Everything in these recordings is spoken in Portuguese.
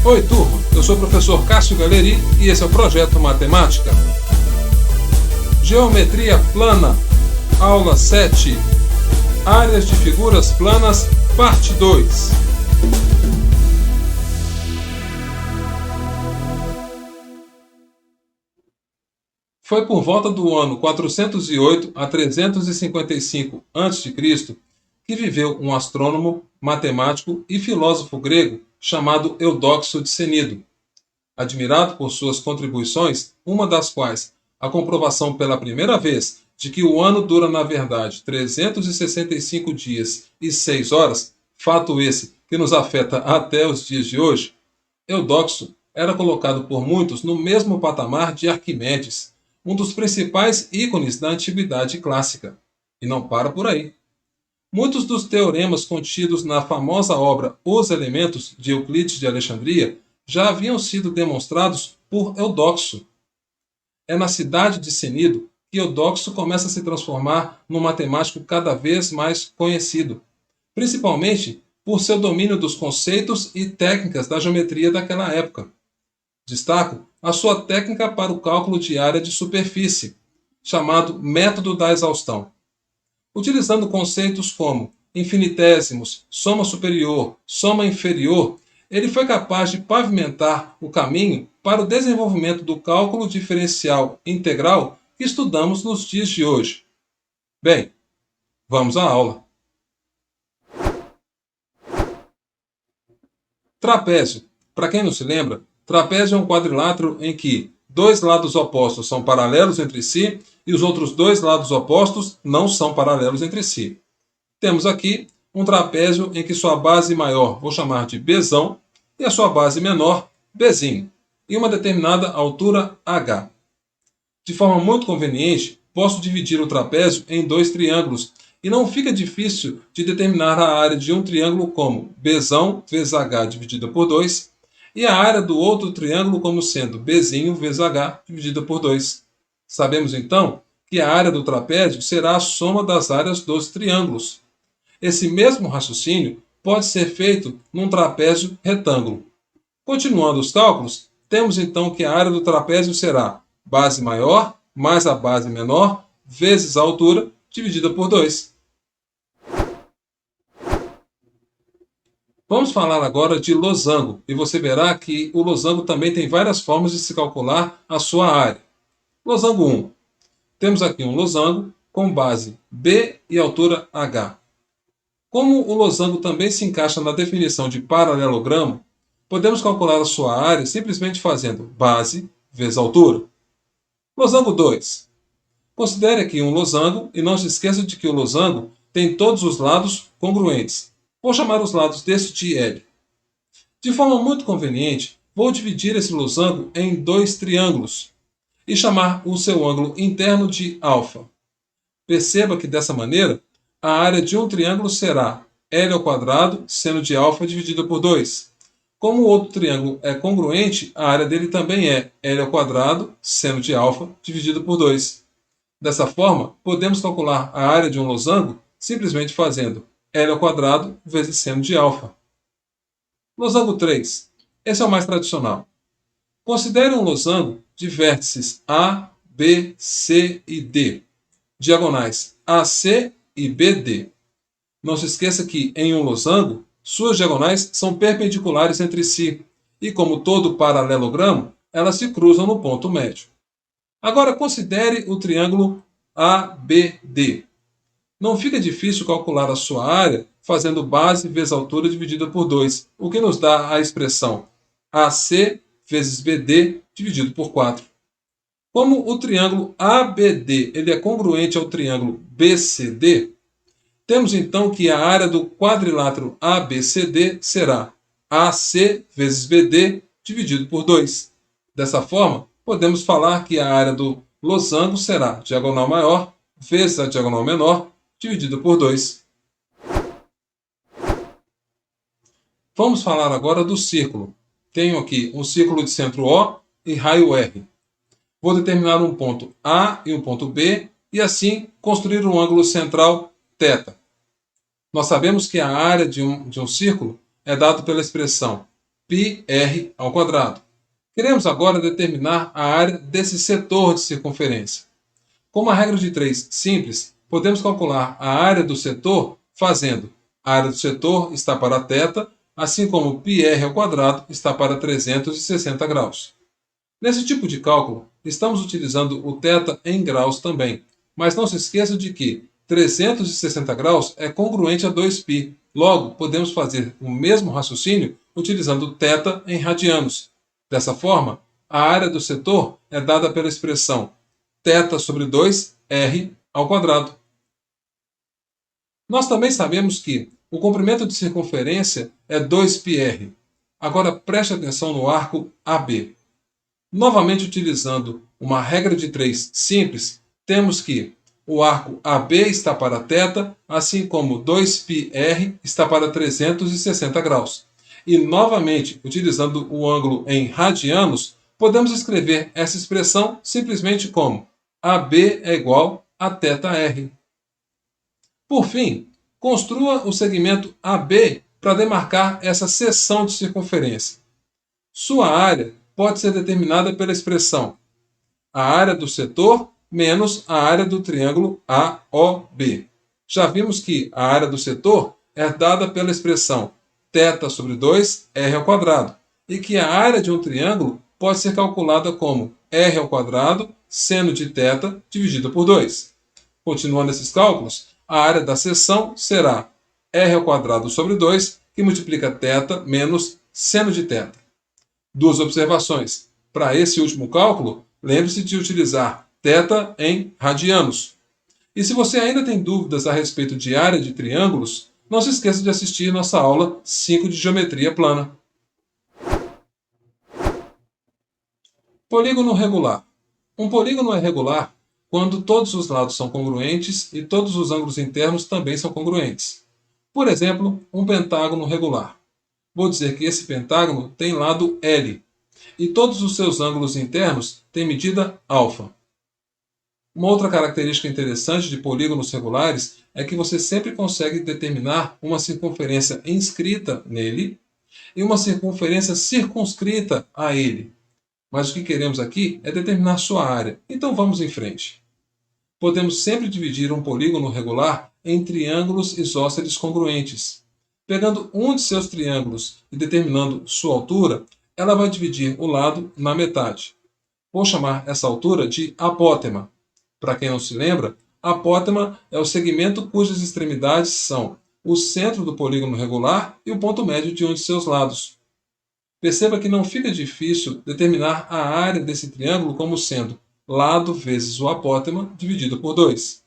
Oi, turma! Eu sou o professor Cássio Galeri e esse é o Projeto Matemática. Geometria plana, aula 7. Áreas de figuras planas, parte 2. Foi por volta do ano 408 a 355 a.C. que viveu um astrônomo, matemático e filósofo grego chamado Eudoxo de Cenido. Admirado por suas contribuições, uma das quais a comprovação pela primeira vez de que o ano dura na verdade 365 dias e 6 horas, fato esse que nos afeta até os dias de hoje, Eudoxo era colocado por muitos no mesmo patamar de Arquimedes, um dos principais ícones da antiguidade clássica. E não para por aí. Muitos dos teoremas contidos na famosa obra Os Elementos, de Euclides de Alexandria, já haviam sido demonstrados por Eudoxo. É na cidade de Cenido que Eudoxo começa a se transformar num matemático cada vez mais conhecido, principalmente por seu domínio dos conceitos e técnicas da geometria daquela época. Destaco a sua técnica para o cálculo de área de superfície, chamado método da exaustão. Utilizando conceitos como infinitésimos, soma superior, soma inferior, ele foi capaz de pavimentar o caminho para o desenvolvimento do cálculo diferencial integral que estudamos nos dias de hoje. Bem, vamos à aula. Trapézio. Para quem não se lembra, trapézio é um quadrilátero em que dois lados opostos são paralelos entre si e os outros dois lados opostos não são paralelos entre si. Temos aqui um trapézio em que sua base maior vou chamar de Bzão e a sua base menor, Bzinho, em uma determinada altura h. De forma muito conveniente, posso dividir o trapézio em dois triângulos e não fica difícil de determinar a área de um triângulo como Bzão vezes h dividida por 2 e a área do outro triângulo como sendo Bzinho vezes h dividida por 2. Sabemos então que a área do trapézio será a soma das áreas dos triângulos. Esse mesmo raciocínio pode ser feito num trapézio retângulo. Continuando os cálculos, temos então que a área do trapézio será base maior mais a base menor vezes a altura dividida por 2. Vamos falar agora de losango, e você verá que o losango também tem várias formas de se calcular a sua área. Losango 1. Temos aqui um losango com base B e altura H. Como o losango também se encaixa na definição de paralelogramo, podemos calcular a sua área simplesmente fazendo base vezes altura. Losango 2. Considere aqui um losango e não se esqueça de que o losango tem todos os lados congruentes. Vou chamar os lados deste de L. De forma muito conveniente, vou dividir esse losango em dois triângulos e chamar o seu ângulo interno de alfa. Perceba que dessa maneira, a área de um triângulo será L² seno de alfa dividido por 2. Como o outro triângulo é congruente, a área dele também é L² seno de alfa dividido por 2. Dessa forma, podemos calcular a área de um losango simplesmente fazendo L² vezes seno de alfa. Losango 3. Esse é o mais tradicional. Considere um losango de vértices A, B, C e D, diagonais AC e BD. Não se esqueça que, em um losango, suas diagonais são perpendiculares entre si, e como todo paralelogramo, elas se cruzam no ponto médio. Agora considere o triângulo ABD. Não fica difícil calcular a sua área fazendo base vezes altura dividida por 2, o que nos dá a expressão AC vezes BD dividido por 4. Como o triângulo ABD ele é congruente ao triângulo BCD, temos então que a área do quadrilátero ABCD será AC vezes BD dividido por 2. Dessa forma, podemos falar que a área do losango será diagonal maior vezes a diagonal menor dividida por 2. Vamos falar agora do círculo. Tenho aqui um círculo de centro O e raio R. Vou determinar um ponto A e um ponto B e assim construir um ângulo central θ. Nós sabemos que a área de um círculo é dado pela expressão πr ao quadrado. Queremos agora determinar a área desse setor de circunferência. Com uma regra de 3 simples, podemos calcular a área do setor fazendo a área do setor está para θ, assim como πr ao quadrado está para 360 graus. Nesse tipo de cálculo, estamos utilizando o θ em graus também, mas não se esqueça de que 360 graus é congruente a 2π. Logo, podemos fazer o mesmo raciocínio utilizando θ em radianos. Dessa forma, a área do setor é dada pela expressão θ sobre 2r ao quadrado. Nós também sabemos que o comprimento de circunferência é 2πr. Agora preste atenção no arco AB. Novamente utilizando uma regra de 3 simples, temos que o arco AB está para θ, assim como 2πr está para 360 graus. E novamente, utilizando o ângulo em radianos, podemos escrever essa expressão simplesmente como AB é igual a θr. Por fim, construa o segmento AB para demarcar essa seção de circunferência. Sua área pode ser determinada pela expressão a área do setor menos a área do triângulo AOB. Já vimos que a área do setor é dada pela expressão θ sobre 2r ao quadrado e que a área de um triângulo pode ser calculada como r ao quadrado seno de θ dividido por 2. Continuando esses cálculos, a área da seção será r ao quadrado sobre 2, que multiplica θ menos seno de θ. Duas observações. Para esse último cálculo, lembre-se de utilizar θ em radianos. E se você ainda tem dúvidas a respeito de área de triângulos, não se esqueça de assistir nossa aula 5 de geometria plana. Polígono regular. Um polígono é regular quando todos os lados são congruentes e todos os ângulos internos também são congruentes. Por exemplo, um pentágono regular. Vou dizer que esse pentágono tem lado L e todos os seus ângulos internos têm medida α. Uma outra característica interessante de polígonos regulares é que você sempre consegue determinar uma circunferência inscrita nele e uma circunferência circunscrita a ele. Mas o que queremos aqui é determinar sua área, então vamos em frente. Podemos sempre dividir um polígono regular em triângulos isósceles congruentes. Pegando um de seus triângulos e determinando sua altura, ela vai dividir o lado na metade. Vou chamar essa altura de apótema. Para quem não se lembra, apótema é o segmento cujas extremidades são o centro do polígono regular e o ponto médio de um de seus lados. Perceba que não fica difícil determinar a área desse triângulo como sendo lado vezes o apótema dividido por 2.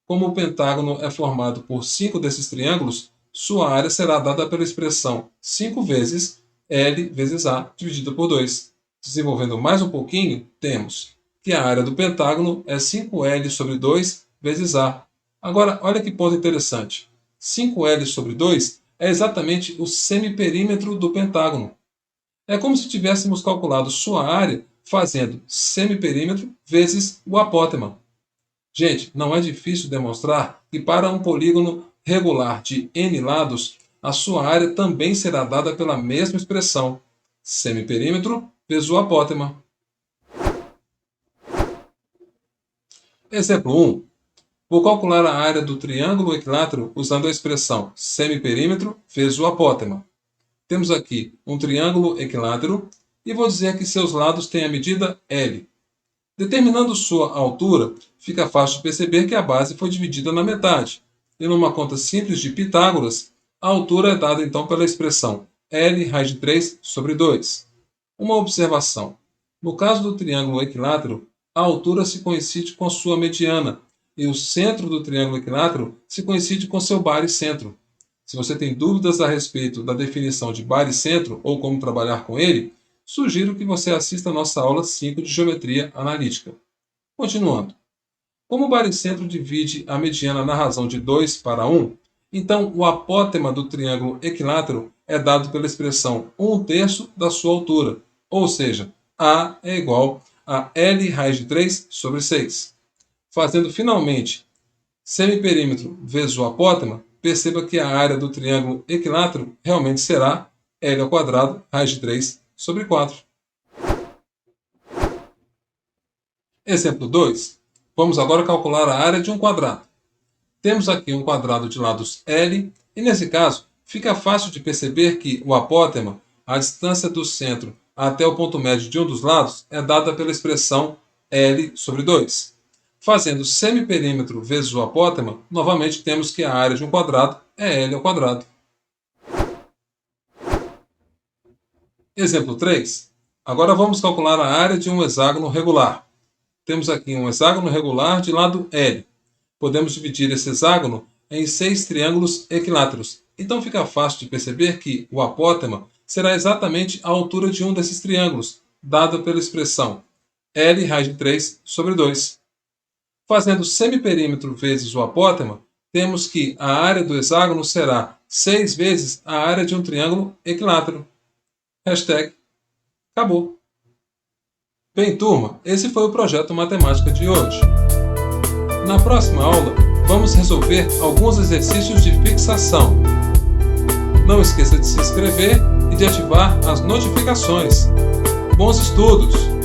Como o pentágono é formado por 5 desses triângulos, sua área será dada pela expressão 5 vezes L vezes A dividido por 2. Desenvolvendo mais um pouquinho, temos que a área do pentágono é 5L sobre 2 vezes A. Agora, olha que ponto interessante. 5L sobre 2 é exatamente o semiperímetro do pentágono. É como se tivéssemos calculado sua área fazendo semiperímetro vezes o apótema. Gente, não é difícil demonstrar que para um polígono regular de n lados, a sua área também será dada pela mesma expressão, semiperímetro vezes o apótema. Exemplo 1. Vou calcular a área do triângulo equilátero usando a expressão semiperímetro vezes o apótema. Temos aqui um triângulo equilátero e vou dizer que seus lados têm a medida L. Determinando sua altura, fica fácil de perceber que a base foi dividida na metade. E numa conta simples de Pitágoras, a altura é dada então pela expressão L raiz de 3 sobre 2. Uma observação. No caso do triângulo equilátero, a altura se coincide com sua mediana e o centro do triângulo equilátero se coincide com seu baricentro. Se você tem dúvidas a respeito da definição de baricentro ou como trabalhar com ele, sugiro que você assista a nossa aula 5 de geometria analítica. Continuando. Como o baricentro divide a mediana na razão de 2 para 1, então o apótema do triângulo equilátero é dado pela expressão 1/3 da sua altura, ou seja, A é igual a L raiz de 3 sobre 6. Fazendo finalmente semiperímetro vezes o apótema, perceba que a área do triângulo equilátero realmente será L ao quadrado, raiz de 3 sobre 4. Exemplo 2. Vamos agora calcular a área de um quadrado. Temos aqui um quadrado de lados L, e nesse caso, fica fácil de perceber que o apótema, a distância do centro até o ponto médio de um dos lados, é dada pela expressão L sobre 2. Fazendo semiperímetro vezes o apótema, novamente temos que a área de um quadrado é L ao quadrado. Exemplo 3. Agora vamos calcular a área de um hexágono regular. Temos aqui um hexágono regular de lado L. Podemos dividir esse hexágono em 6 triângulos equiláteros. Então fica fácil de perceber que o apótema será exatamente a altura de um desses triângulos, dada pela expressão L raiz de 3 sobre 2. Fazendo semiperímetro vezes o apótema, temos que a área do hexágono será 6 vezes a área de um triângulo equilátero. Hashtag acabou. Bem, turma, esse foi o projeto Matemática de hoje. Na próxima aula, vamos resolver alguns exercícios de fixação. Não esqueça de se inscrever e de ativar as notificações. Bons estudos!